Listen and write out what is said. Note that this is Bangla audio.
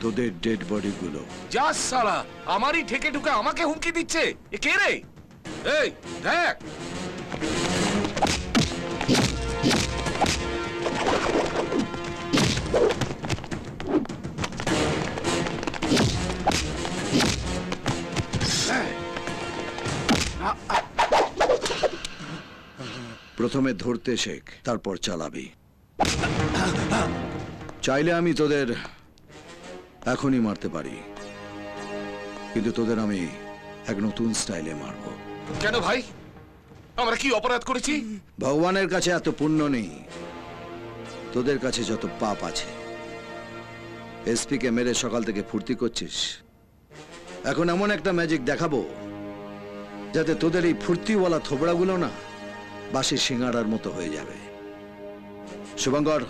তোদের ডেড বডি গুলো। যা সালা, আমারই ঠেকে ঢুকে আমাকে হুমকি দিচ্ছে। এ কে রে? এই দেখ, প্রথমে ধরতে শেখ, তারপর চালাবি। চাইলে আমি তোদের এখনই মারতে পারি, কিন্তু তোদের আমি এক নতুন স্টাইলে মারবো। কেন ভাই? আমরা কি অপরাধ করেছি? ভগবানের কাছে এত পুণ্য নেই, তোদের কাছে যত পাপ আছে। এসপি কে মেরে সকাল থেকে ফুর্তি করছিস, এখন এমন একটা ম্যাজিক দেখাবো যাতে তোদের এই ফুর্তিওয়ালা থোবড়াগুলো না বাসি সিঙ্গাড়ার মতো হয়ে যাবে। শুভঙ্কর,